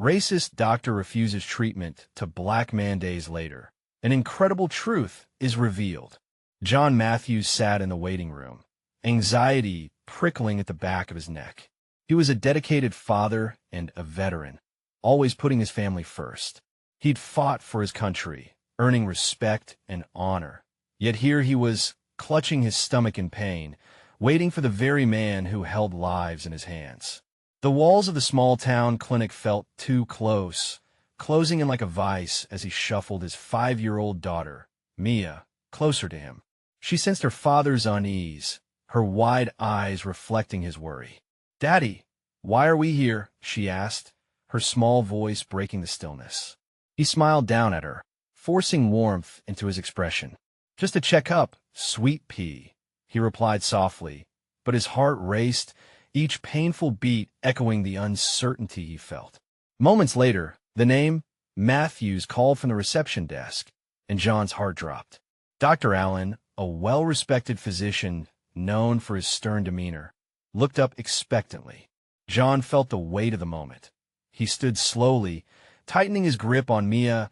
Racist doctor refuses treatment to black man days later. An incredible truth is revealed. John Matthews sat in the waiting room, anxiety prickling at the back of his neck. He was a dedicated father and a veteran, always putting his family first. He'd fought for his country, earning respect and honor. Yet here he was, clutching his stomach in pain, waiting for the very man who held lives in his hands. The walls of the small-town clinic felt too close, closing in like a vice as he shuffled his 5-year-old daughter, Mia, closer to him. She sensed her father's unease, her wide eyes reflecting his worry. "Daddy, why are we here?" she asked, her small voice breaking the stillness. He smiled down at her, forcing warmth into his expression. "Just to check up, sweet pea," he replied softly, but his heart raced, each painful beat echoing the uncertainty he felt. Moments later, the name Matthews called from the reception desk, and John's heart dropped. Dr. Allen, a well-respected physician known for his stern demeanor, looked up expectantly. John felt the weight of the moment. He stood slowly, tightening his grip on Mia's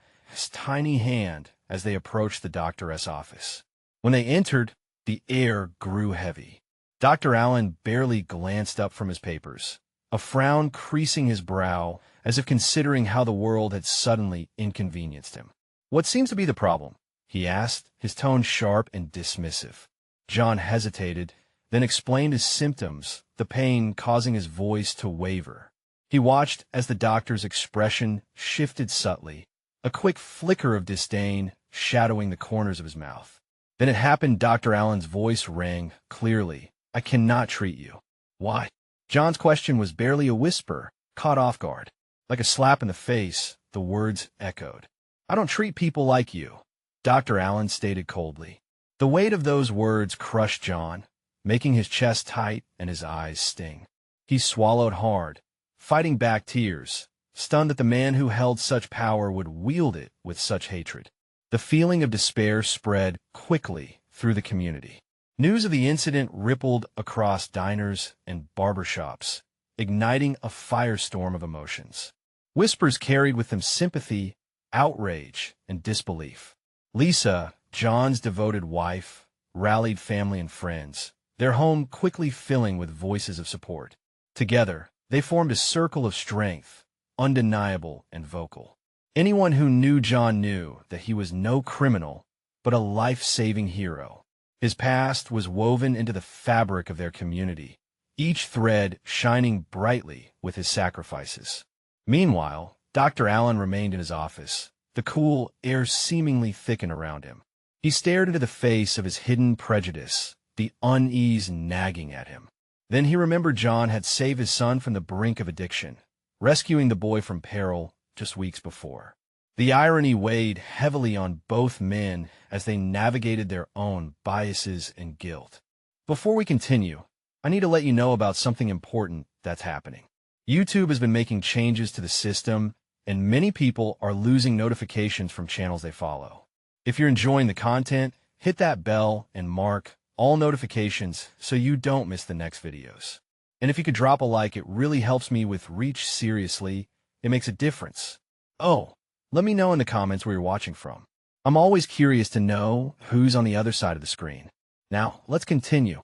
tiny hand as they approached the doctor's office. When they entered, the air grew heavy. Dr. Allen barely glanced up from his papers, a frown creasing his brow as if considering how the world had suddenly inconvenienced him. "What seems to be the problem?" he asked, his tone sharp and dismissive. John hesitated, then explained his symptoms, the pain causing his voice to waver. He watched as the doctor's expression shifted subtly, a quick flicker of disdain shadowing the corners of his mouth. Then it happened. Dr. Allen's voice rang clearly. "I cannot treat you." "Why?" John's question was barely a whisper, caught off guard. Like a slap in the face, the words echoed. "I don't treat people like you," Dr. Allen stated coldly. The weight of those words crushed John, making his chest tight and his eyes sting. He swallowed hard, fighting back tears, stunned that the man who held such power would wield it with such hatred. The feeling of despair spread quickly through the community. News of the incident rippled across diners and barbershops, igniting a firestorm of emotions. Whispers carried with them sympathy, outrage, and disbelief. Lisa, John's devoted wife, rallied family and friends, their home quickly filling with voices of support. Together, they formed a circle of strength, undeniable and vocal. Anyone who knew John knew that he was no criminal, but a life-saving hero. His past was woven into the fabric of their community, each thread shining brightly with his sacrifices. Meanwhile, Dr. Allen remained in his office, the cool air seemingly thickened around him. He stared into the face of his hidden prejudice, the unease nagging at him. Then he remembered John had saved his son from the brink of addiction, rescuing the boy from peril just weeks before. The irony weighed heavily on both men as they navigated their own biases and guilt. Before we continue, I need to let you know about something important that's happening. YouTube has been making changes to the system, and many people are losing notifications from channels they follow. If you're enjoying the content, hit that bell and mark all notifications so you don't miss the next videos. And if you could drop a like, it really helps me with reach. Seriously, it makes a difference. Oh, let me know in the comments where you're watching from. I'm always curious to know who's on the other side of the screen. Now, let's continue.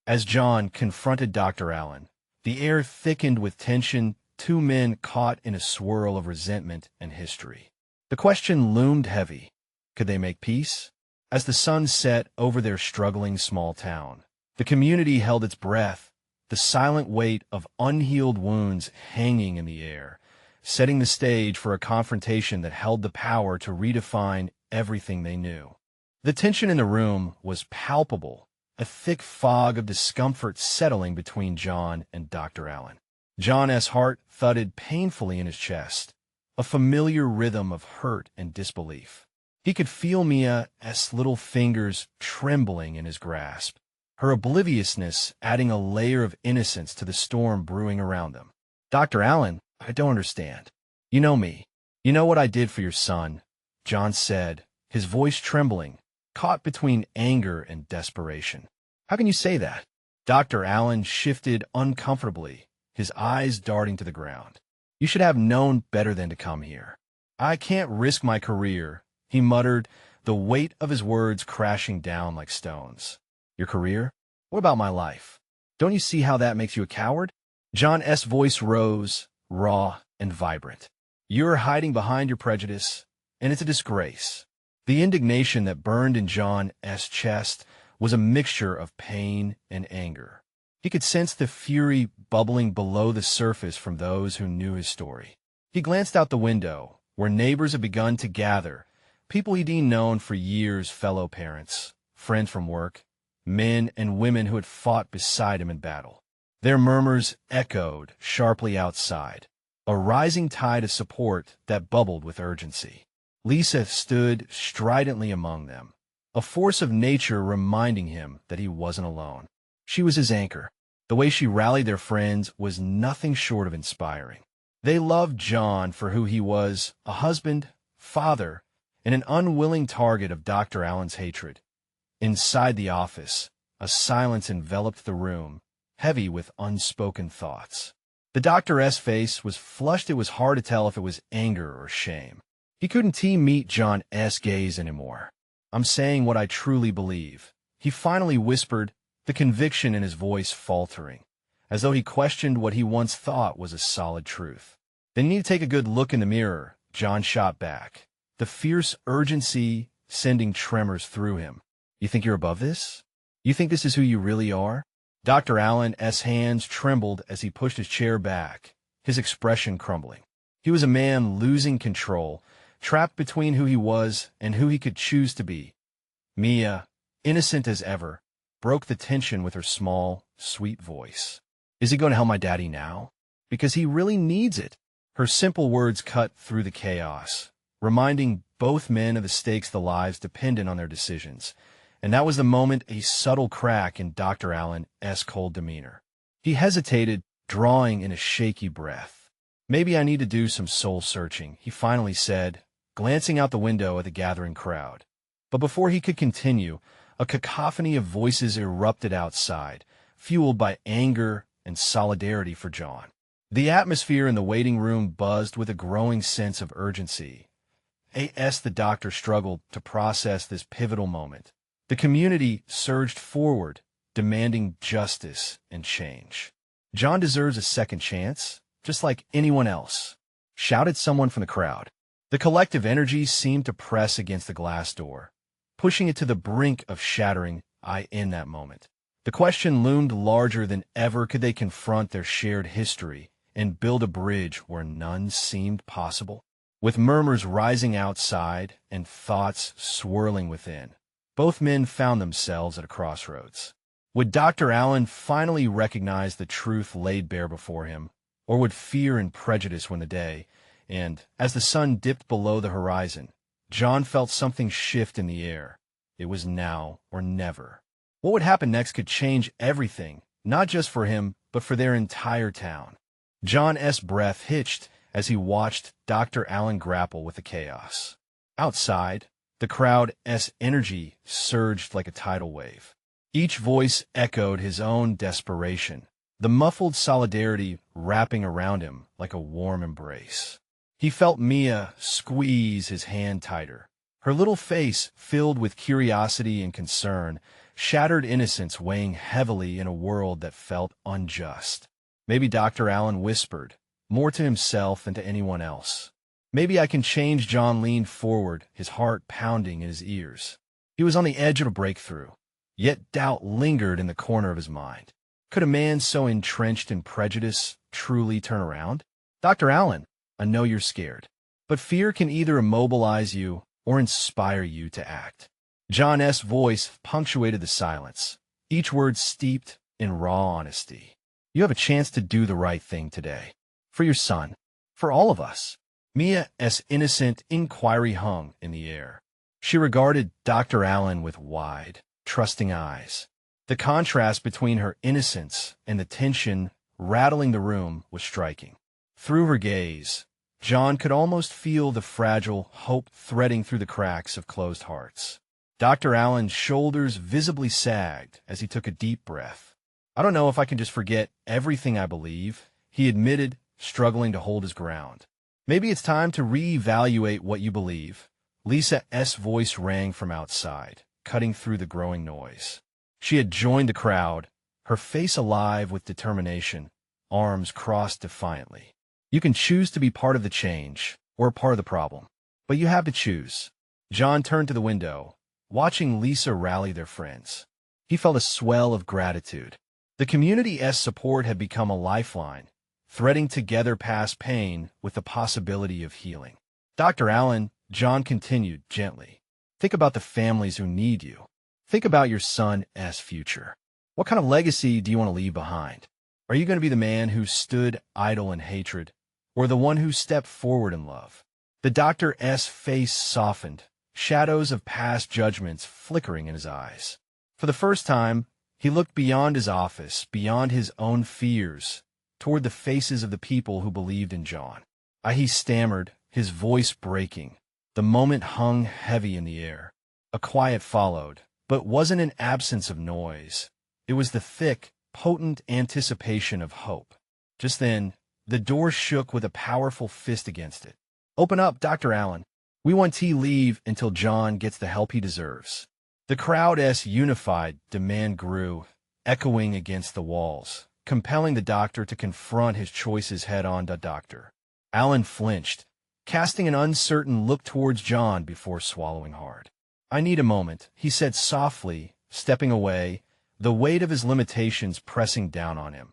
As John confronted Dr. Allen, the air thickened with tension, two men caught in a swirl of resentment and history. The question loomed heavy. Could they make peace? As the sun set over their struggling small town, the community held its breath, the silent weight of unhealed wounds hanging in the air, setting the stage for a confrontation that held the power to redefine everything they knew. The tension in the room was palpable, a thick fog of discomfort settling between John and Dr. Allen. John's heart thudded painfully in his chest, a familiar rhythm of hurt and disbelief. He could feel Mia's little fingers trembling in his grasp, her obliviousness adding a layer of innocence to the storm brewing around them. "Dr. Allen, I don't understand. You know me. You know what I did for your son," John said, his voice trembling, caught between anger and desperation. "How can you say that?" Dr. Allen shifted uncomfortably, his eyes darting to the ground. You should have known better than to come here. I can't risk my career, he muttered, the weight of his words crashing down like stones. Your career? What about my life? Don't you see how that makes you a coward? John's voice rose, raw and vibrant. You're hiding behind your prejudice, and it's a disgrace. The indignation that burned in John's chest was a mixture of pain and anger. He could sense the fury bubbling below the surface from those who knew his story. He glanced out the window, where neighbors had begun to gather, people he'd known for years, fellow parents, friends from work, men and women who had fought beside him in battle. Their murmurs echoed sharply outside, a rising tide of support that bubbled with urgency. Lisa stood stridently among them, a force of nature reminding him that he wasn't alone. She was his anchor. The way she rallied their friends was nothing short of inspiring. They loved John for who he was, a husband, father, and an unwilling target of Dr. Allen's hatred. Inside the office, a silence enveloped the room, heavy with unspoken thoughts. The doctor's face was flushed. It was hard to tell if it was anger or shame. He couldn't meet John's gaze anymore. I'm saying what I truly believe, he finally whispered, the conviction in his voice faltering, as though he questioned what he once thought was a solid truth. Then you need to take a good look in the mirror, John shot back, the fierce urgency sending tremors through him. You think you're above this? You think this is who you really are? Dr. Allen's hands trembled as he pushed his chair back, his expression crumbling. He was a man losing control, trapped between who he was and who he could choose to be. Mia, innocent as ever, broke the tension with her small, sweet voice. Is he going to help my daddy now? Because he really needs it. Her simple words cut through the chaos, reminding both men of the stakes the lives dependent on their decisions. And that was the moment a subtle crack in Dr. Allen's cold demeanor. He hesitated, drawing in a shaky breath. Maybe I need to do some soul-searching, he finally said, glancing out the window at the gathering crowd. But before he could continue, a cacophony of voices erupted outside, fueled by anger and solidarity for John. The atmosphere in the waiting room buzzed with a growing sense of urgency. The doctor struggled to process this pivotal moment. The community surged forward, demanding justice and change. John deserves a second chance, just like anyone else, shouted someone from the crowd. The collective energy seemed to press against the glass door, pushing it to the brink of shattering in that moment. The question loomed larger than ever. Could they confront their shared history and build a bridge where none seemed possible? With murmurs rising outside and thoughts swirling within, both men found themselves at a crossroads. Would Dr. Allen finally recognize the truth laid bare before him, or would fear and prejudice win the day? And, as the sun dipped below the horizon, John felt something shift in the air. It was now or never. What would happen next could change everything, not just for him, but for their entire town. John's breath hitched as he watched Dr. Allen grapple with the chaos. Outside, the crowd's energy surged like a tidal wave. Each voice echoed his own desperation, the muffled solidarity wrapping around him like a warm embrace. He felt Mia squeeze his hand tighter, her little face filled with curiosity and concern, shattered innocence weighing heavily in a world that felt unjust. Maybe Dr. Allen whispered, more to himself than to anyone else. Maybe I can change. John leaned forward, his heart pounding in his ears. He was on the edge of a breakthrough, yet doubt lingered in the corner of his mind. Could a man so entrenched in prejudice truly turn around? Dr. Allen, I know you're scared, but fear can either immobilize you or inspire you to act. John's voice punctuated the silence, each word steeped in raw honesty. You have a chance to do the right thing today. For your son. For all of us. Mia's innocent inquiry hung in the air. She regarded Dr. Allen with wide, trusting eyes. The contrast between her innocence and the tension rattling the room was striking. Through her gaze, John could almost feel the fragile hope threading through the cracks of closed hearts. Dr. Allen's shoulders visibly sagged as he took a deep breath. I don't know if I can just forget everything I believe, he admitted, struggling to hold his ground. Maybe it's time to reevaluate what you believe. Lisa's voice rang from outside, cutting through the growing noise. She had joined the crowd, her face alive with determination, arms crossed defiantly. You can choose to be part of the change, or part of the problem. But you have to choose. John turned to the window, watching Lisa rally their friends. He felt a swell of gratitude. The community's support had become a lifeline, threading together past pain with the possibility of healing. Dr. Allen, John continued gently, think about the families who need you. Think about your son's future. What kind of legacy do you want to leave behind? Are you going to be the man who stood idle in hatred, or the one who stepped forward in love? The doctor's face softened, shadows of past judgments flickering in his eyes. For the first time, he looked beyond his office, beyond his own fears, toward the faces of the people who believed in John. He stammered, his voice breaking. The moment hung heavy in the air. A quiet followed, but wasn't an absence of noise. It was the thick, potent anticipation of hope. Just then, the door shook with a powerful fist against it. Open up, Dr. Allen. We want to leave until John gets the help he deserves. The crowd's unified demand grew, echoing against the walls, compelling the doctor to confront his choices head-on. Dr. Allen flinched, casting an uncertain look towards John before swallowing hard. I need a moment, he said softly, stepping away, the weight of his limitations pressing down on him.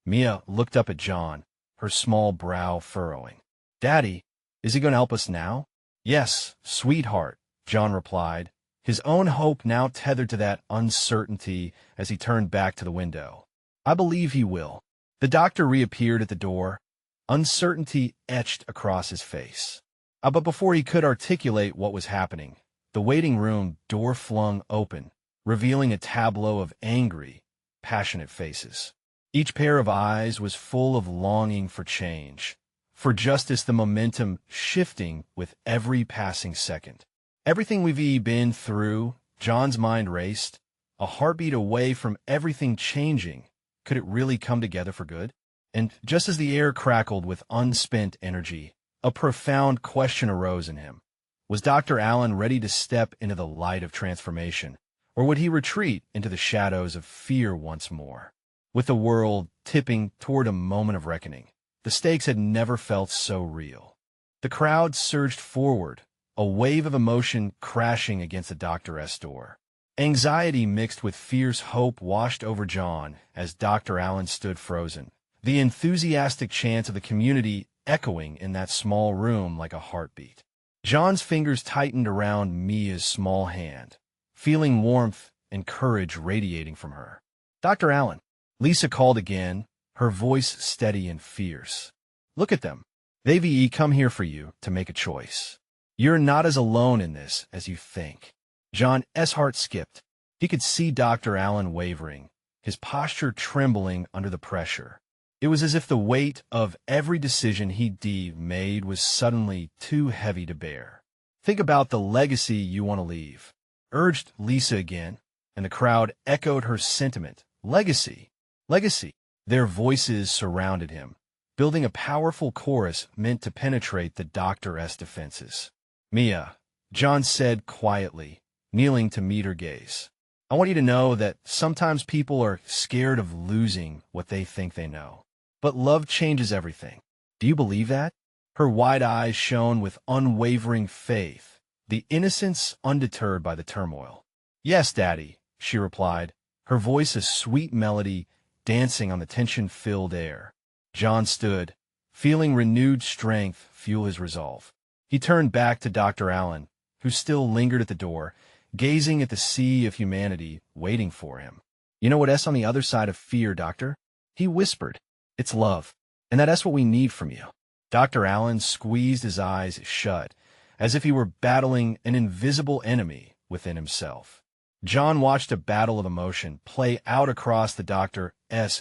Mia looked up at John, her small brow furrowing. Daddy, is he going to help us now? Yes, sweetheart, John replied, his own hope now tethered to that uncertainty as he turned back to the window. I believe he will. The doctor reappeared at the door, uncertainty etched across his face. But before he could articulate what was happening, the waiting room door flung open, revealing a tableau of angry, passionate faces. Each pair of eyes was full of longing for change, for justice, the momentum shifting with every passing second. Everything we've been through, John's mind raced, a heartbeat away from everything changing. Could it really come together for good? And just as the air crackled with unspent energy, a profound question arose in him. Was Dr. Allen ready to step into the light of transformation, or would he retreat into the shadows of fear once more? With the world tipping toward a moment of reckoning, the stakes had never felt so real. The crowd surged forward, a wave of emotion crashing against the doctor's door. Anxiety mixed with fierce hope washed over John as Dr. Allen stood frozen, the enthusiastic chants of the community echoing in that small room like a heartbeat. John's fingers tightened around Mia's small hand, feeling warmth and courage radiating from her. Dr. Allen, Lisa called again, her voice steady and fierce. Look at them. They've come here for you to make a choice. You're not as alone in this as you think. John's heart skipped. He could see Dr. Allen wavering, his posture trembling under the pressure. It was as if the weight of every decision he'd made was suddenly too heavy to bear. Think about the legacy you want to leave, urged Lisa again, and the crowd echoed her sentiment. Legacy. Legacy. Their voices surrounded him, building a powerful chorus meant to penetrate the doctor's defenses. Mia, John said quietly, kneeling to meet her gaze. I want you to know that sometimes people are scared of losing what they think they know. But love changes everything. Do you believe that? Her wide eyes shone with unwavering faith, the innocence undeterred by the turmoil. Yes, Daddy, she replied, her voice a sweet melody dancing on the tension-filled air. John stood, feeling renewed strength fuel his resolve. He turned back to Dr. Allen, who still lingered at the door, gazing at the sea of humanity waiting for him. You know what's on the other side of fear, Doctor? He whispered. It's love, and that's what we need from you. Dr. Allen squeezed his eyes shut, as if he were battling an invisible enemy within himself. John watched a battle of emotion play out across the doctor's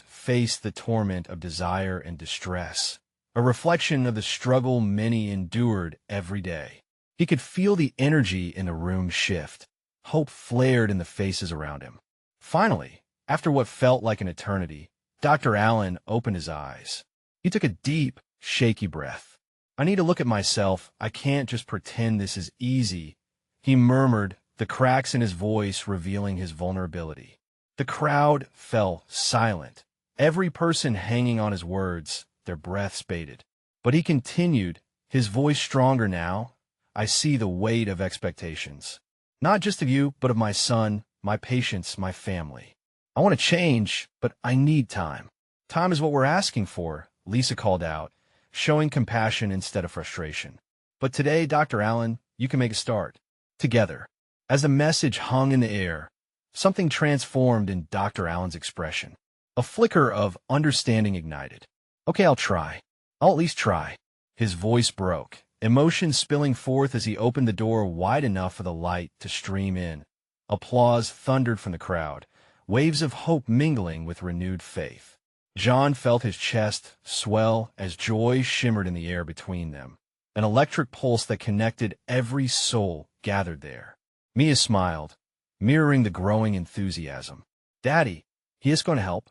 face, the torment of desire and distress, a reflection of the struggle many endured every day. He could feel the energy in the room shift. Hope flared in the faces around him. Finally, after what felt like an eternity, Dr. Allen opened his eyes. He took a deep, shaky breath. I need to look at myself. I can't just pretend this is easy, he murmured, the cracks in his voice revealing his vulnerability. The crowd fell silent, every person hanging on his words, their breaths bated. But he continued, his voice stronger now. I see the weight of expectations. Not just of you, but of my son, my patients, my family. I want to change, but I need time. Time is what we're asking for, Lisa called out, showing compassion instead of frustration. But today, Dr. Allen, you can make a start. Together. As the message hung in the air, something transformed in Dr. Allen's expression. A flicker of understanding ignited. Okay, I'll try. I'll at least try. His voice broke, emotion spilling forth as he opened the door wide enough for the light to stream in. Applause thundered from the crowd, waves of hope mingling with renewed faith. John felt his chest swell as joy shimmered in the air between them. An electric pulse that connected every soul gathered there. Mia smiled, mirroring the growing enthusiasm. Daddy, he is going to help.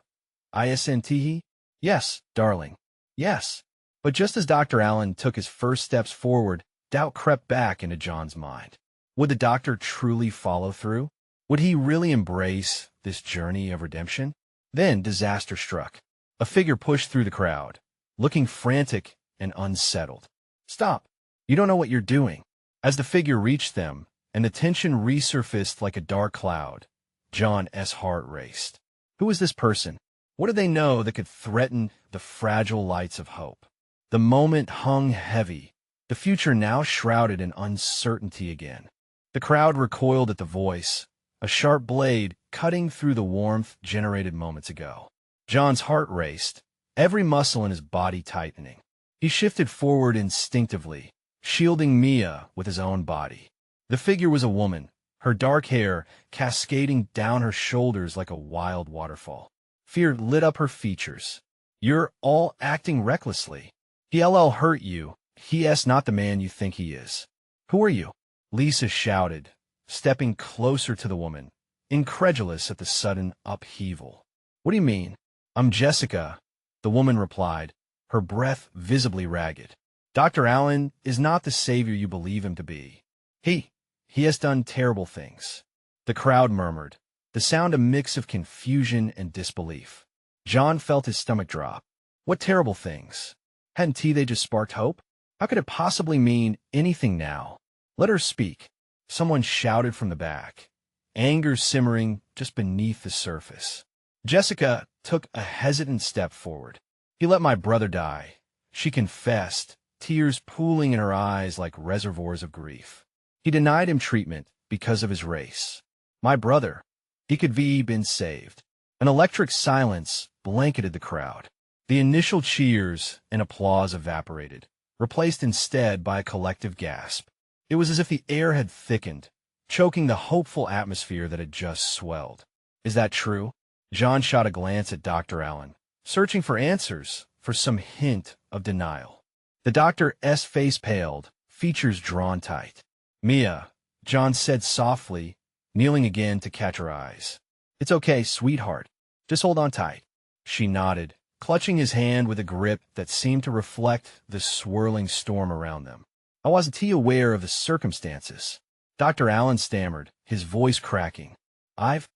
ISNT? Yes, darling. Yes. But just as Dr. Allen took his first steps forward, doubt crept back into John's mind. Would the doctor truly follow through? Would he really embrace this journey of redemption? Then disaster struck. A figure pushed through the crowd, looking frantic and unsettled. Stop! You don't know what you're doing. As the figure reached them, and the tension resurfaced like a dark cloud, John's heart raced. Who was this person? What did they know that could threaten the fragile lights of hope? The moment hung heavy, the future now shrouded in uncertainty again. The crowd recoiled at the voice, a sharp blade cutting through the warmth generated moments ago. John's heart raced, every muscle in his body tightening. He shifted forward instinctively, shielding Mia with his own body. The figure was a woman, her dark hair cascading down her shoulders like a wild waterfall. Fear lit up her features. You're all acting recklessly. He'll hurt you. He's not the man you think he is. Who are you? Lisa shouted, stepping closer to the woman, incredulous at the sudden upheaval. What do you mean? I'm Jessica, the woman replied, her breath visibly ragged. Dr. Allen is not the savior you believe him to be. He has done terrible things. The crowd murmured, the sound a mix of confusion and disbelief. John felt his stomach drop. What terrible things? Hadn't they just sparked hope? How could it possibly mean anything now? Let her speak, someone shouted from the back, anger simmering just beneath the surface. Jessica took a hesitant step forward. He let my brother die, she confessed, tears pooling in her eyes like reservoirs of grief. He denied him treatment because of his race. My brother, he could be been saved. An electric silence blanketed the crowd. The initial cheers and applause evaporated, replaced instead by a collective gasp. It was as if the air had thickened, choking the hopeful atmosphere that had just swelled. Is that true? John shot a glance at Dr. Allen, searching for answers, for some hint of denial. The doctor's face paled, features drawn tight. Mia, John said softly, kneeling again to catch her eyes. It's okay, sweetheart. Just hold on tight. She nodded, clutching his hand with a grip that seemed to reflect the swirling storm around them. I wasn't aware of the circumstances. Dr. Allen stammered, his voice cracking. I've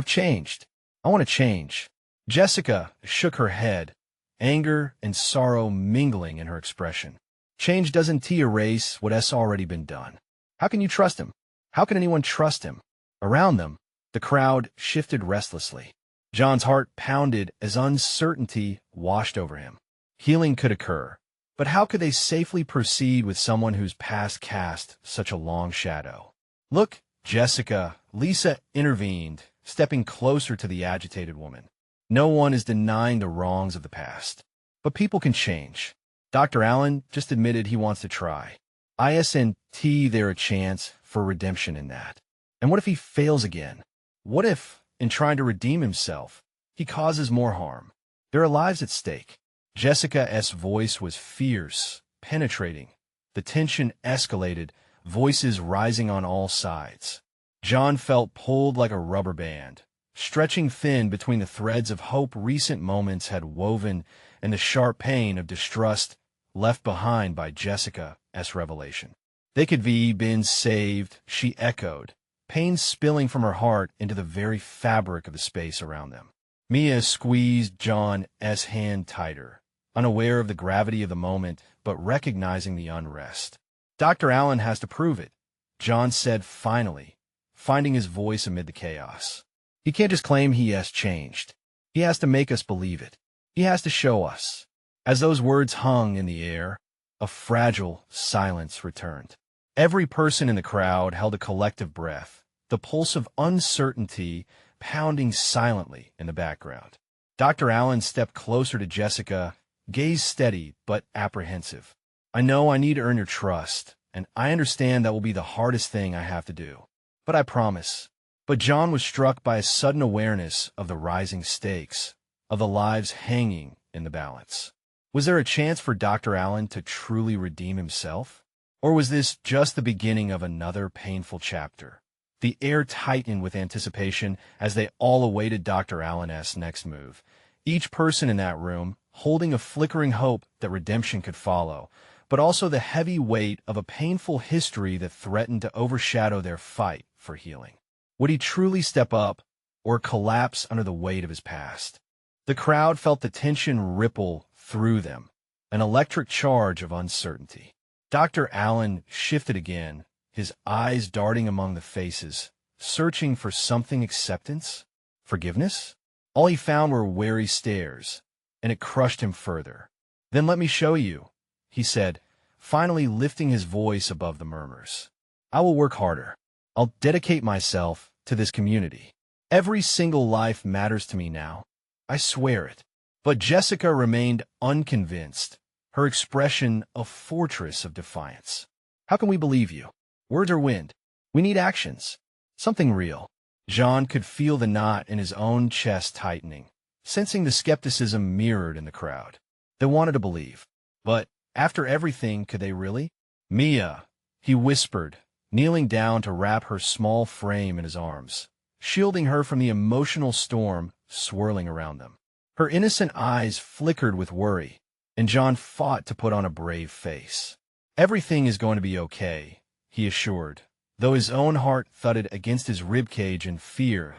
changed. I want to change. Jessica shook her head, anger and sorrow mingling in her expression. Change doesn't erase what has already been done. How can you trust him? How can anyone trust him? Around them, the crowd shifted restlessly. John's heart pounded as uncertainty washed over him. Healing could occur, but how could they safely proceed with someone whose past cast such a long shadow? Look, Jessica, Lisa intervened, stepping closer to the agitated woman. No one is denying the wrongs of the past, but people can change. Dr. Allen just admitted he wants to try. Isn't there a chance for redemption in that? And what if he fails again? What if, in trying to redeem himself, he causes more harm? There are lives at stake. Jessica's voice was fierce, penetrating. The tension escalated, voices rising on all sides. John felt pulled like a rubber band, stretching thin between the threads of hope recent moments had woven and the sharp pain of distrust left behind by Jessica's revelation. They could be been saved, she echoed, pain spilling from her heart into the very fabric of the space around them. Mia squeezed John's hand tighter, unaware of the gravity of the moment, but recognizing the unrest. Dr. Allen has to prove it, John said finally, finding his voice amid the chaos. He can't just claim he has changed. He has to make us believe it. He has to show us. As those words hung in the air, a fragile silence returned. Every person in the crowd held a collective breath, the pulse of uncertainty pounding silently in the background. Dr. Allen stepped closer to Jessica, gaze steady but apprehensive. I know I need to earn your trust, and I understand that will be the hardest thing I have to do. But I promise. But John was struck by a sudden awareness of the rising stakes, of the lives hanging in the balance. Was there a chance for Dr. Allen to truly redeem himself? Or was this just the beginning of another painful chapter? The air tightened with anticipation as they all awaited Dr. Allen's next move, each person in that room holding a flickering hope that redemption could follow, but also the heavy weight of a painful history that threatened to overshadow their fight for healing. Would he truly step up or collapse under the weight of his past? The crowd felt the tension ripple through them, an electric charge of uncertainty. Dr. Allen shifted again, his eyes darting among the faces, searching for something. Acceptance? Forgiveness? All he found were wary stares, and it crushed him further. Then let me show you, he said, finally lifting his voice above the murmurs. I will work harder. I'll dedicate myself to this community. Every single life matters to me now. I swear it. But Jessica remained unconvinced, her expression a fortress of defiance. How can we believe you? Words are wind. We need actions. Something real. John could feel the knot in his own chest tightening, sensing the skepticism mirrored in the crowd. They wanted to believe. But after everything, could they really? Mia, he whispered, kneeling down to wrap her small frame in his arms, shielding her from the emotional storm swirling around them. Her innocent eyes flickered with worry, and John fought to put on a brave face. Everything is going to be okay, he assured, though his own heart thudded against his ribcage in fear.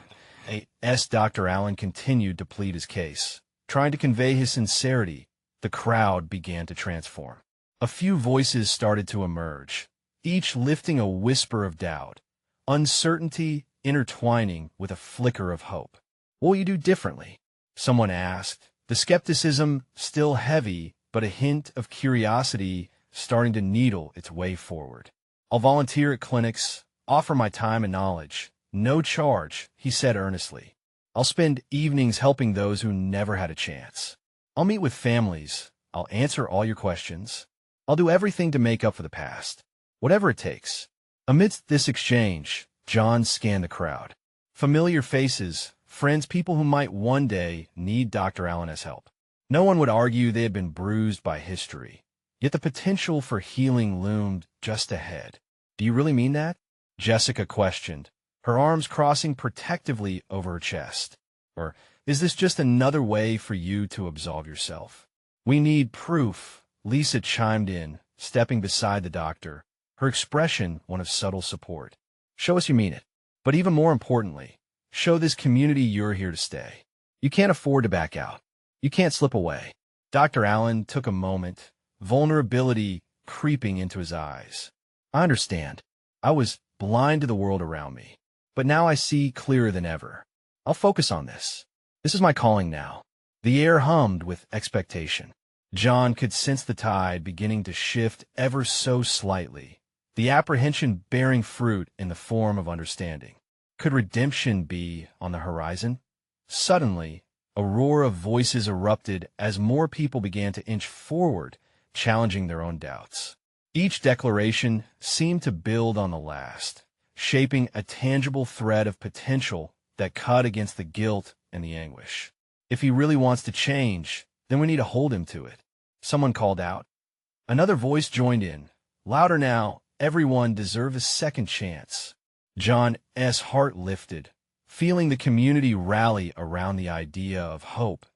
Dr. Allen continued to plead his case, trying to convey his sincerity. The crowd began to transform. A few voices started to emerge, each lifting a whisper of doubt, uncertainty intertwining with a flicker of hope. What will you do differently? Someone asked, the skepticism still heavy, but a hint of curiosity starting to needle its way forward. I'll volunteer at clinics, offer my time and knowledge. No charge, he said earnestly. I'll spend evenings helping those who never had a chance. I'll meet with families. I'll answer all your questions. I'll do everything to make up for the past. Whatever it takes. Amidst this exchange, John scanned the crowd. Familiar faces, friends, people who might one day need Dr. Allen's help. No one would argue they had been bruised by history, yet the potential for healing loomed just ahead. Do you really mean that? Jessica questioned, her arms crossing protectively over her chest. Or is this just another way for you to absolve yourself? We need proof, Lisa chimed in, stepping beside the doctor, her expression one of subtle support. Show us you mean it. But even more importantly, show this community you're here to stay. You can't afford to back out. You can't slip away. Dr. Allen took a moment, vulnerability creeping into his eyes. I understand. I was blind to the world around me, but now I see clearer than ever. I'll focus on this. This is my calling now. The air hummed with expectation. John could sense the tide beginning to shift ever so slightly, the apprehension bearing fruit in the form of understanding. Could redemption be on the horizon? Suddenly, a roar of voices erupted as more people began to inch forward, challenging their own doubts. Each declaration seemed to build on the last, shaping a tangible thread of potential that cut against the guilt and the anguish. If he really wants to change, then we need to hold him to it. Someone called out. Another voice joined in. Louder now, everyone deserves a second chance. John's heart lifted, feeling the community rally around the idea of hope.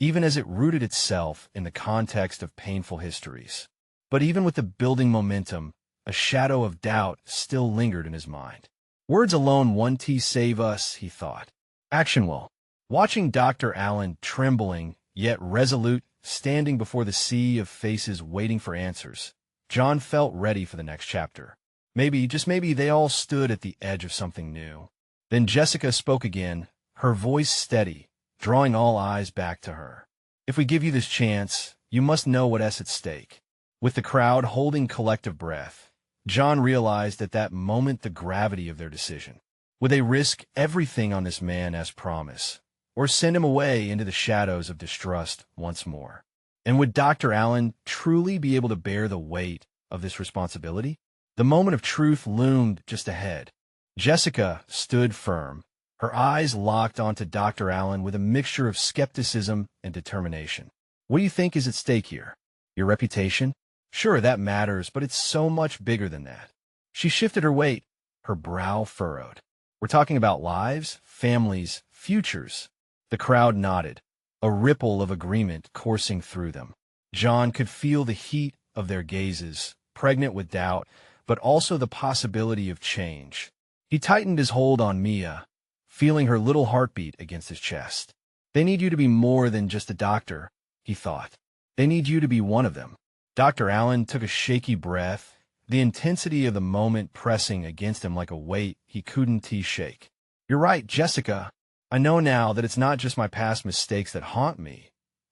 even as it rooted itself in the context of painful histories. But even with the building momentum, a shadow of doubt still lingered in his mind. Words alone won't save us, he thought. Action will. Watching Dr. Allen trembling, yet resolute, standing before the sea of faces waiting for answers, John felt ready for the next chapter. Maybe, just maybe, they all stood at the edge of something new. Then Jessica spoke again, her voice steady, drawing all eyes back to her. If we give you this chance, you must know what's at stake. With the crowd holding collective breath, John realized at that moment the gravity of their decision. Would they risk everything on this man as promise, or send him away into the shadows of distrust once more? And would Dr. Allen truly be able to bear the weight of this responsibility? The moment of truth loomed just ahead. Jessica stood firm, her eyes locked onto Dr. Allen with a mixture of skepticism and determination. What do you think is at stake here? Your reputation? Sure, that matters, but it's so much bigger than that. She shifted her weight, her brow furrowed. We're talking about lives, families, futures. The crowd nodded, a ripple of agreement coursing through them. John could feel the heat of their gazes, pregnant with doubt, but also the possibility of change. He tightened his hold on Mia, feeling her little heartbeat against his chest. They need you to be more than just a doctor, he thought. They need you to be one of them. Dr. Allen took a shaky breath, the intensity of the moment pressing against him like a weight he couldn't shake. You're right, Jessica. I know now that it's not just my past mistakes that haunt me.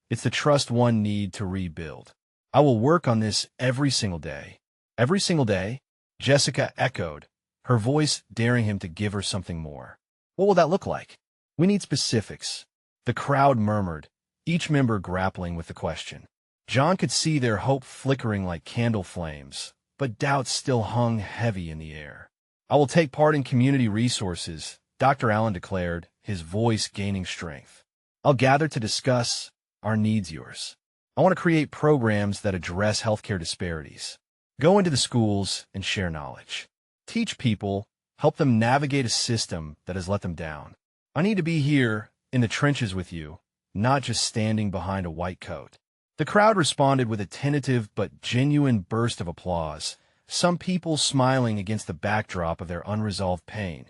It's the trust one needs to rebuild. I will work on this every single day. Every single day? Jessica echoed, her voice daring him to give her something more. What will that look like? We need specifics. The crowd murmured, each member grappling with the question. John could see their hope flickering like candle flames, but doubt still hung heavy in the air. I will take part in community resources, Dr. Allen declared, his voice gaining strength. I'll gather to discuss our needs yours. I want to create programs that address healthcare disparities. Go into the schools and share knowledge. Teach people, help them navigate a system that has let them down. I need to be here in the trenches with you, not just standing behind a white coat. The crowd responded with a tentative but genuine burst of applause, some people smiling against the backdrop of their unresolved pain.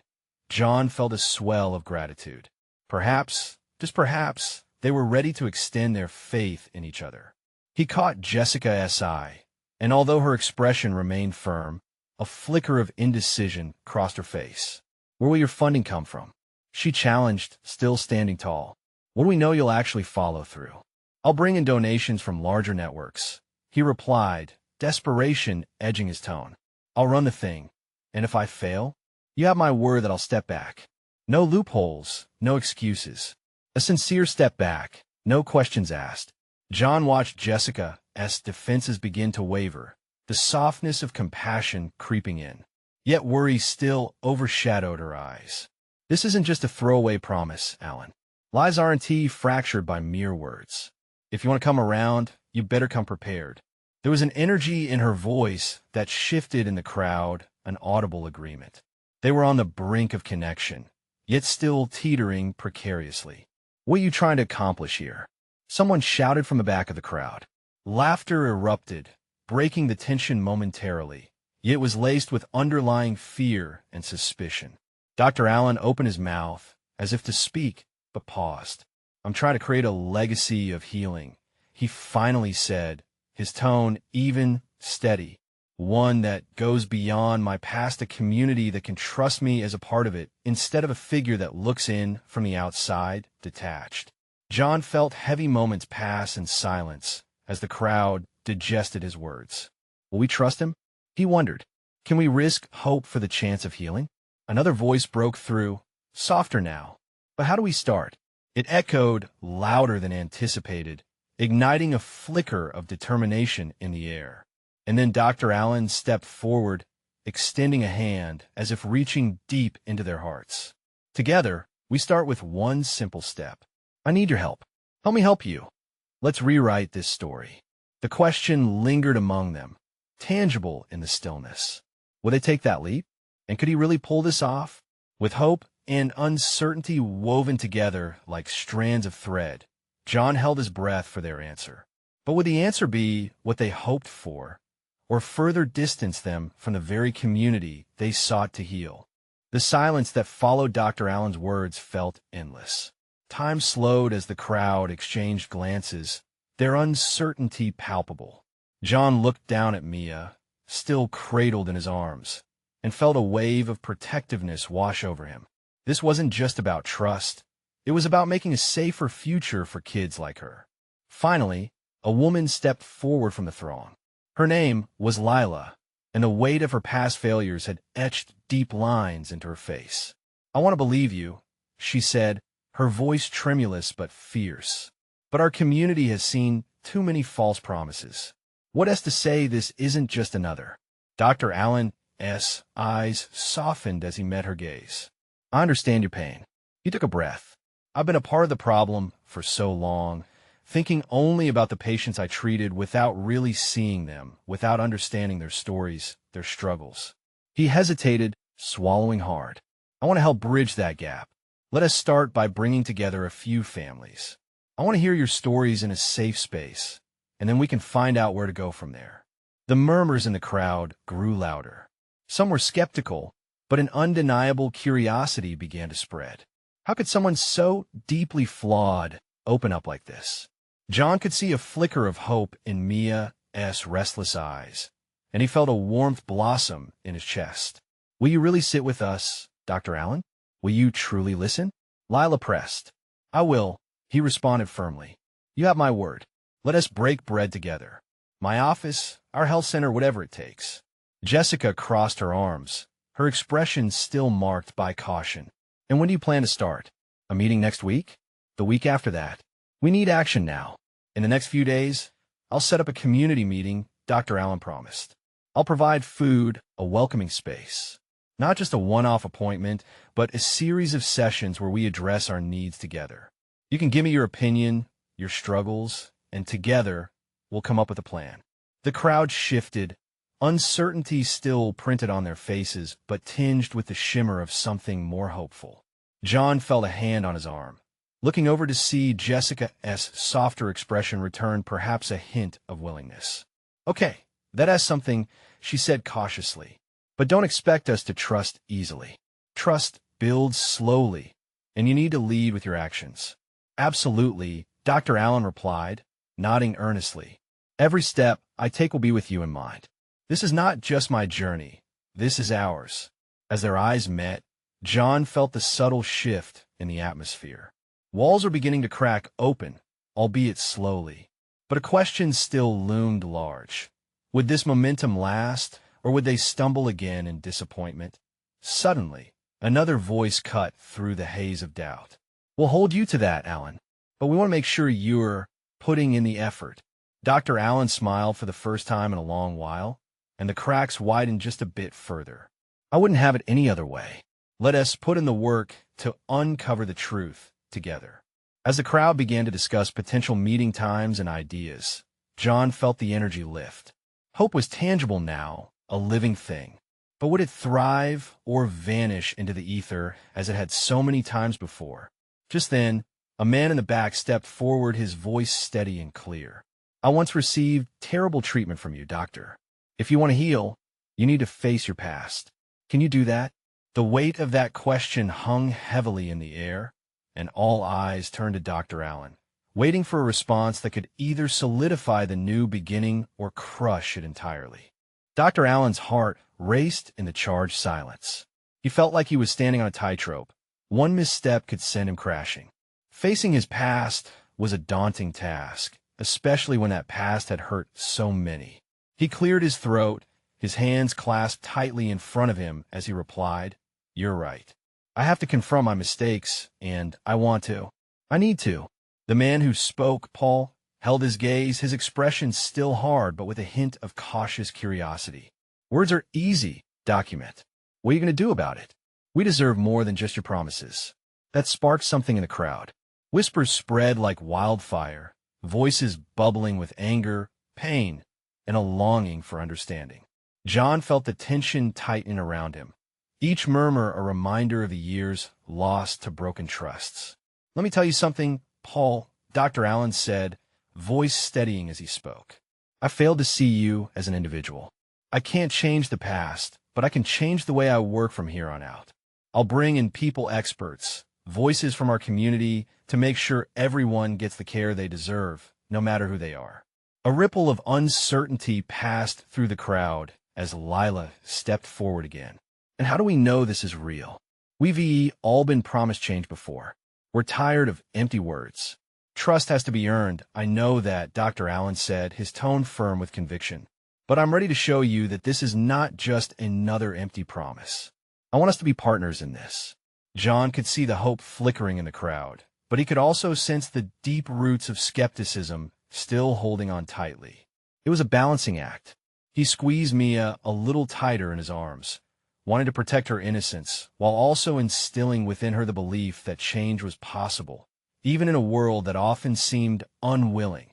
John felt a swell of gratitude. Perhaps, just perhaps, they were ready to extend their faith in each other. He caught Jessica's eye, and although her expression remained firm, a flicker of indecision crossed her face. Where will your funding come from? She challenged, still standing tall. What do we know you'll actually follow through? I'll bring in donations from larger networks. He replied, desperation edging his tone. I'll run the thing, and if I fail, you have my word that I'll step back. No loopholes, no excuses. A sincere step back, no questions asked. John watched Jessica's defenses begin to waver, the softness of compassion creeping in. Yet worry still overshadowed her eyes. This isn't just a throwaway promise, Allen. Lies aren't fractured by mere words. If you want to come around, you better come prepared. There was an energy in her voice that shifted in the crowd, an audible agreement. They were on the brink of connection, yet still teetering precariously. What are you trying to accomplish here? Someone shouted from the back of the crowd. Laughter erupted, breaking the tension momentarily, yet it was laced with underlying fear and suspicion. Dr. Allen opened his mouth, as if to speak, but paused. I'm trying to create a legacy of healing, he finally said, his tone even, steady. One that goes beyond my past, a community that can trust me as a part of it, instead of a figure that looks in from the outside, detached. John felt heavy moments pass in silence as the crowd digested his words. Will we trust him? He wondered. Can we risk hope for the chance of healing? Another voice broke through, softer now. But how do we start? It echoed louder than anticipated, igniting a flicker of determination in the air. And then Dr. Allen stepped forward, extending a hand as if reaching deep into their hearts. Together, we start with one simple step. I need your help. Help me help you. Let's rewrite this story. The question lingered among them, tangible in the stillness. Would they take that leap? And could he really pull this off? With hope and uncertainty woven together like strands of thread, John held his breath for their answer. But would the answer be what they hoped for, or further distance them from the very community they sought to heal? The silence that followed Dr. Allen's words felt endless. Time slowed as the crowd exchanged glances, their uncertainty palpable. John looked down at Mia, still cradled in his arms, and felt a wave of protectiveness wash over him. This wasn't just about trust. It was about making a safer future for kids like her. Finally, a woman stepped forward from the throng. Her name was Lila, and the weight of her past failures had etched deep lines into her face. "I want to believe you," she said, her voice tremulous but fierce. "But our community has seen too many false promises. What has to say this isn't just another?" Dr. Allen's eyes softened as he met her gaze. "I understand your pain." He took a breath. "I've been a part of the problem for so long, thinking only about the patients I treated without really seeing them, without understanding their stories, their struggles." He hesitated, swallowing hard. "I want to help bridge that gap. Let us start by bringing together a few families. I want to hear your stories in a safe space, and then we can find out where to go from there." The murmurs in the crowd grew louder. Some were skeptical, but an undeniable curiosity began to spread. How could someone so deeply flawed open up like this? John could see a flicker of hope in Mia's restless eyes, and he felt a warmth blossom in his chest. "Will you really sit with us, Dr. Allen? Will you truly listen?" Lila pressed. "I will," he responded firmly. "You have my word. Let us break bread together. My office, our health center, whatever it takes." Jessica crossed her arms, her expression still marked by caution. "And when do you plan to start? A meeting next week? The week after that? We need action now. In the next few days, I'll set up a community meeting," Dr. Allen promised. "I'll provide food, a welcoming space. Not just a one-off appointment, but a series of sessions where we address our needs together. You can give me your opinion, your struggles, and together, we'll come up with a plan." The crowd shifted, uncertainty still printed on their faces, but tinged with the shimmer of something more hopeful. John felt a hand on his arm. Looking over to see Jessica's softer expression return perhaps a hint of willingness. "Okay, that has something," she said cautiously. "But don't expect us to trust easily. Trust builds slowly, and you need to lead with your actions." "Absolutely," Dr. Allen replied, nodding earnestly. "Every step I take will be with you in mind. This is not just my journey. This is ours." As their eyes met, John felt the subtle shift in the atmosphere. Walls were beginning to crack open, albeit slowly. But a question still loomed large. Would this momentum last, or would they stumble again in disappointment? Suddenly, another voice cut through the haze of doubt. "We'll hold you to that, Allen, but we want to make sure you're putting in the effort." Dr. Allen smiled for the first time in a long while, and the cracks widened just a bit further. "I wouldn't have it any other way. Let us put in the work to uncover the truth together." As the crowd began to discuss potential meeting times and ideas, John felt the energy lift. Hope was tangible now, a living thing. But would it thrive or vanish into the ether as it had so many times before? Just then, a man in the back stepped forward, his voice steady and clear. "I once received terrible treatment from you, doctor. If you want to heal, you need to face your past. Can you do that?" The weight of that question hung heavily in the air, and all eyes turned to Dr. Allen, waiting for a response that could either solidify the new beginning or crush it entirely. Dr. Allen's heart raced in the charged silence. He felt like he was standing on a tightrope. One misstep could send him crashing. Facing his past was a daunting task, especially when that past had hurt so many. He cleared his throat, his hands clasped tightly in front of him as he replied, "You're right. I have to confront my mistakes, and I want to. I need to." The man who spoke, Paul, held his gaze, his expression still hard but with a hint of cautious curiosity. "Words are easy, document. What are you going to do about it? We deserve more than just your promises." That sparked something in the crowd. Whispers spread like wildfire, voices bubbling with anger, pain, and a longing for understanding. John felt the tension tighten around him, each murmur a reminder of the years lost to broken trusts. "Let me tell you something, Paul," Dr. Allen said, voice steadying as he spoke. I failed to see you as an individual. I can't change the past, but I can change the way I work from here on out. I'll bring in people experts, voices from our community to make sure everyone gets the care they deserve, no matter who they are. A ripple of uncertainty passed through the crowd as Lila stepped forward again. And how do we know this is real? We've all been promised change before. We're tired of empty words. Trust has to be earned. I know that, Dr. Allen said, his tone firm with conviction. But I'm ready to show you that this is not just another empty promise. I want us to be partners in this. John could see the hope flickering in the crowd, but he could also sense the deep roots of skepticism still holding on tightly. It was a balancing act. He squeezed Mia a little tighter in his arms, wanting to protect her innocence, while also instilling within her the belief that change was possible, even in a world that often seemed unwilling.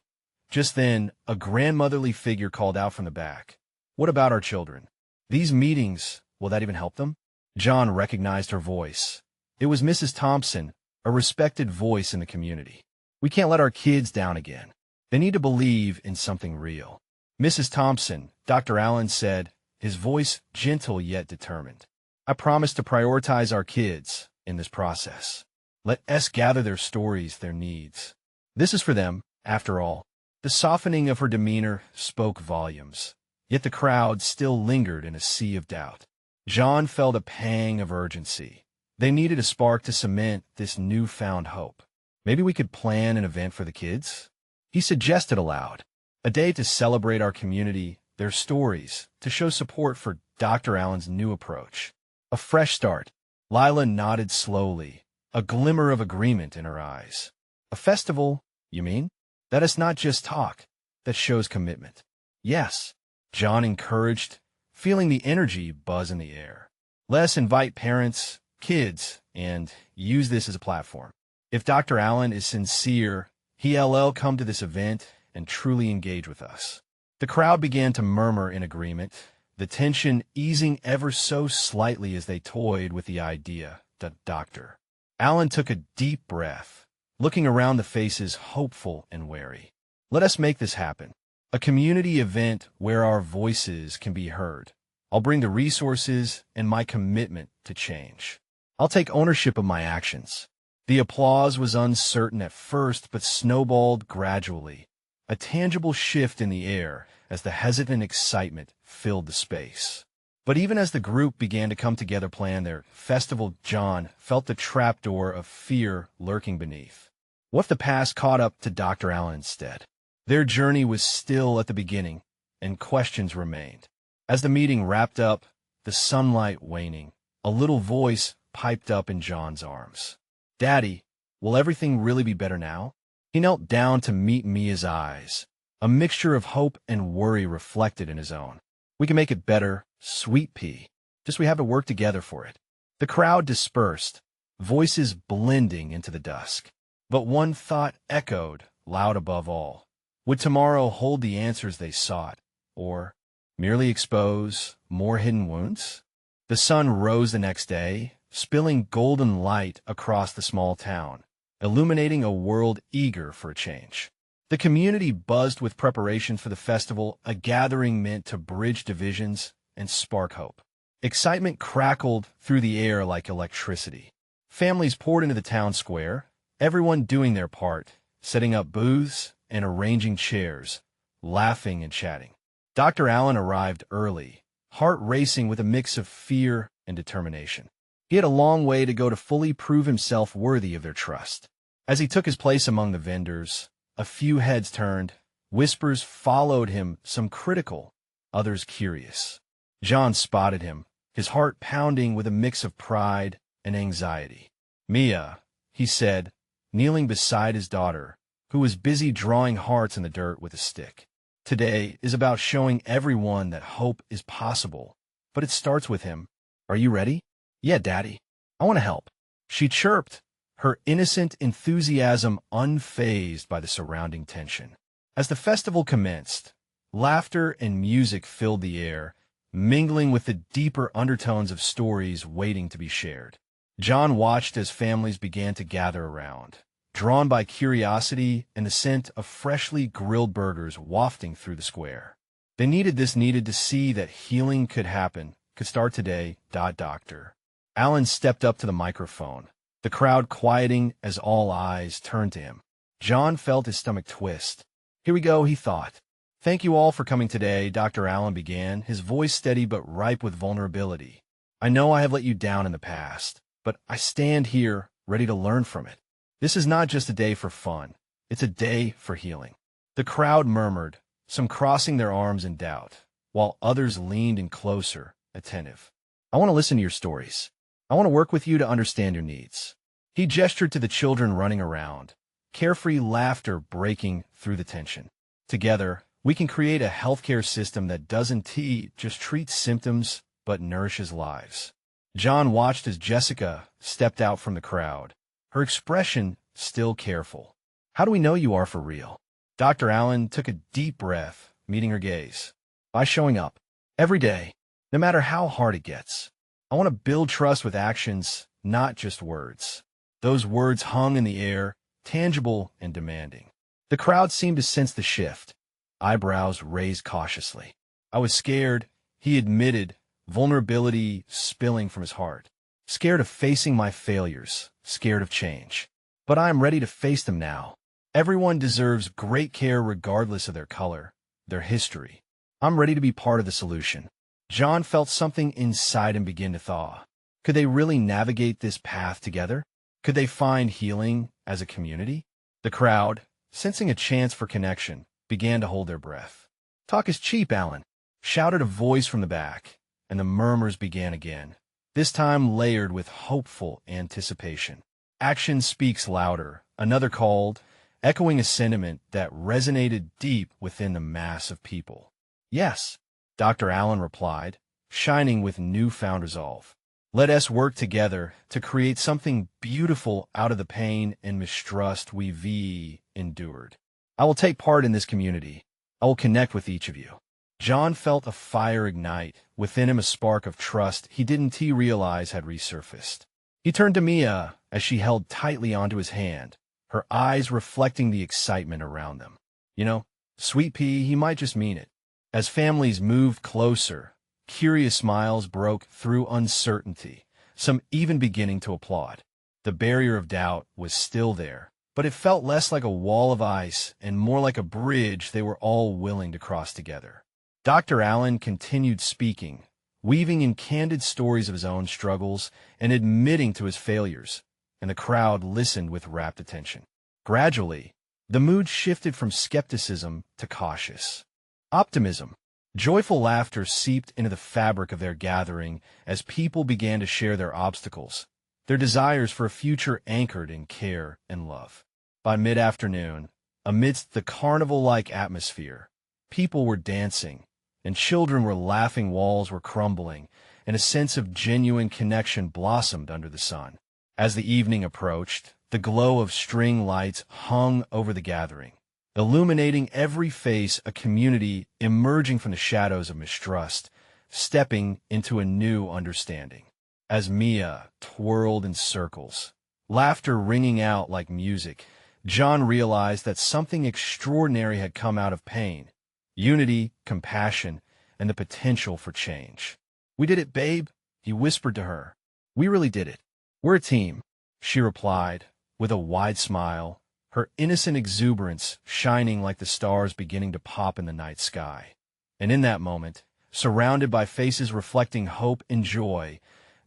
Just then, a grandmotherly figure called out from the back. What about our children? These meetings, will that even help them? John recognized her voice. It was Mrs. Thompson, a respected voice in the community. We can't let our kids down again. They need to believe in something real. Mrs. Thompson, Dr. Allen said, his voice gentle yet determined. I promise to prioritize our kids in this process. Let us gather their stories, their needs. This is for them, after all. The softening of her demeanor spoke volumes, yet the crowd still lingered in a sea of doubt. John felt a pang of urgency. They needed a spark to cement this newfound hope. Maybe we could plan an event for the kids? He suggested aloud. A day to celebrate our community, their stories, to show support for Dr. Allen's new approach. A fresh start. Lila nodded slowly, a glimmer of agreement in her eyes. A festival, you mean? That is not just talk. That shows commitment. Yes, John encouraged, feeling the energy buzz in the air. Let us invite parents, kids, and use this as a platform. If Dr. Allen is sincere, he'll come to this event and truly engage with us. The crowd began to murmur in agreement, the tension easing ever so slightly as they toyed with the idea that Dr. Allen took a deep breath, looking around the faces hopeful and wary. Let us make this happen. A community event where our voices can be heard. I'll bring the resources and my commitment to change. I'll take ownership of my actions. The applause was uncertain at first, but snowballed gradually. A tangible shift in the air as the hesitant excitement filled the space. But even as the group began to come together plan their festival, John felt the trapdoor of fear lurking beneath. What if the past caught up to Dr. Allen instead? Their journey was still at the beginning, and questions remained. As the meeting wrapped up, the sunlight waning, a little voice piped up in John's arms. Daddy, will everything really be better now? He knelt down to meet Mia's eyes, a mixture of hope and worry reflected in his own. We can make it better, sweet pea. Just we have to work together for it. The crowd dispersed, voices blending into the dusk. But one thought echoed loud above all. Would tomorrow hold the answers they sought, or merely expose more hidden wounds? The sun rose the next day, spilling golden light across the small town, illuminating a world eager for a change. The community buzzed with preparations for the festival, a gathering meant to bridge divisions and spark hope. Excitement crackled through the air like electricity. Families poured into the town square, everyone doing their part, setting up booths and arranging chairs, laughing and chatting. Dr. Allen arrived early, heart racing with a mix of fear and determination. He had a long way to go to fully prove himself worthy of their trust. As he took his place among the vendors, a few heads turned, whispers followed him, some critical, others curious. John spotted him, his heart pounding with a mix of pride and anxiety. Mia, he said, kneeling beside his daughter, who was busy drawing hearts in the dirt with a stick. Today is about showing everyone that hope is possible, but it starts with him. Are you ready? Yeah, Daddy. I want to help. She chirped, her innocent enthusiasm unfazed by the surrounding tension. As the festival commenced, laughter and music filled the air, mingling with the deeper undertones of stories waiting to be shared. John watched as families began to gather around, drawn by curiosity and the scent of freshly grilled burgers wafting through the square. They needed to see that healing could happen, could start today. Doctor Allen stepped up to the microphone, the crowd quieting as all eyes turned to him. John felt his stomach twist. Here we go, he thought. Thank you all for coming today, Dr. Allen began, his voice steady but ripe with vulnerability. I know I have let you down in the past, but I stand here ready to learn from it. This is not just a day for fun. It's a day for healing. The crowd murmured, some crossing their arms in doubt, while others leaned in closer, attentive. I want to listen to your stories. I want to work with you to understand your needs. He gestured to the children running around, carefree laughter breaking through the tension. Together, we can create a healthcare system that doesn't just treat symptoms, but nourishes lives. John watched as Jessica stepped out from the crowd, her expression still careful. How do we know you are for real? Dr. Allen took a deep breath, meeting her gaze. By showing up. Every day, no matter how hard it gets. I want to build trust with actions, not just words. Those words hung in the air, tangible and demanding. The crowd seemed to sense the shift, eyebrows raised cautiously. I was scared, he admitted, vulnerability spilling from his heart. Scared of facing my failures, scared of change. But I am ready to face them now. Everyone deserves great care regardless of their color, their history. I'm ready to be part of the solution. John felt something inside him begin to thaw. Could they really navigate this path together? Could they find healing as a community? The crowd, sensing a chance for connection, began to hold their breath. Talk is cheap, Allen, shouted a voice from the back, and the murmurs began again, this time layered with hopeful anticipation. Action speaks louder, another called, echoing a sentiment that resonated deep within the mass of people. Yes, Dr. Allen replied, shining with newfound resolve. Let us work together to create something beautiful out of the pain and mistrust we've endured. I will take part in this community. I will connect with each of you. John felt a fire ignite, within him a spark of trust he didn't realize had resurfaced. He turned to Mia as she held tightly onto his hand, her eyes reflecting the excitement around them. You know, Sweet Pea, he might just mean it. As families moved closer, curious smiles broke through uncertainty, some even beginning to applaud. The barrier of doubt was still there, but it felt less like a wall of ice and more like a bridge they were all willing to cross together. Dr. Allen continued speaking, weaving in candid stories of his own struggles and admitting to his failures, and the crowd listened with rapt attention. Gradually, the mood shifted from skepticism to cautious optimism. Joyful laughter seeped into the fabric of their gathering as people began to share their obstacles, their desires for a future anchored in care and love. By mid-afternoon, amidst the carnival-like atmosphere, people were dancing, and children were laughing, walls were crumbling, and a sense of genuine connection blossomed under the sun. As the evening approached, the glow of string lights hung over the gathering, illuminating every face, a community emerging from the shadows of mistrust, stepping into a new understanding. As Mia twirled in circles, laughter ringing out like music, John realized that something extraordinary had come out of pain. Unity, compassion, and the potential for change. We did it, babe, he whispered to her. We really did it. We're a team, she replied, with a wide smile, her innocent exuberance shining like the stars beginning to pop in the night sky. And in that moment, surrounded by faces reflecting hope and joy,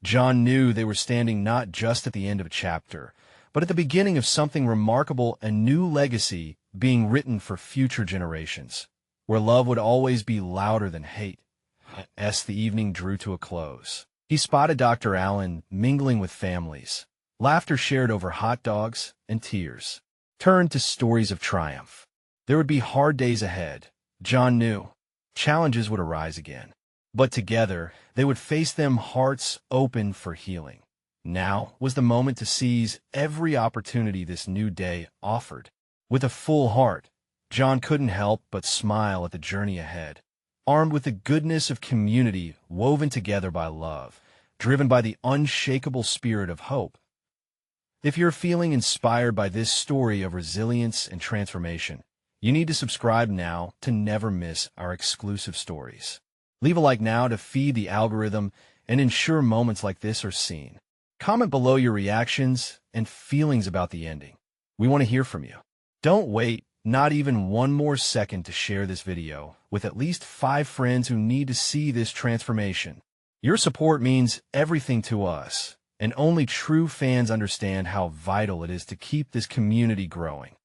John knew they were standing not just at the end of a chapter, but at the beginning of something remarkable, a new legacy being written for future generations, where love would always be louder than hate. As the evening drew to a close, he spotted Dr. Allen mingling with families. Laughter shared over hot dogs and tears turned to stories of triumph. There would be hard days ahead, John knew. Challenges would arise again. But together, they would face them hearts open for healing. Now was the moment to seize every opportunity this new day offered. With a full heart, John couldn't help but smile at the journey ahead, armed with the goodness of community woven together by love, driven by the unshakable spirit of hope. If you're feeling inspired by this story of resilience and transformation, you need to subscribe now to never miss our exclusive stories. Leave a like now to feed the algorithm and ensure moments like this are seen. Comment below your reactions and feelings about the ending. We want to hear from you. Don't wait, not even one more second, to share this video with at least 5 friends who need to see this transformation. Your support means everything to us, and only true fans understand how vital it is to keep this community growing.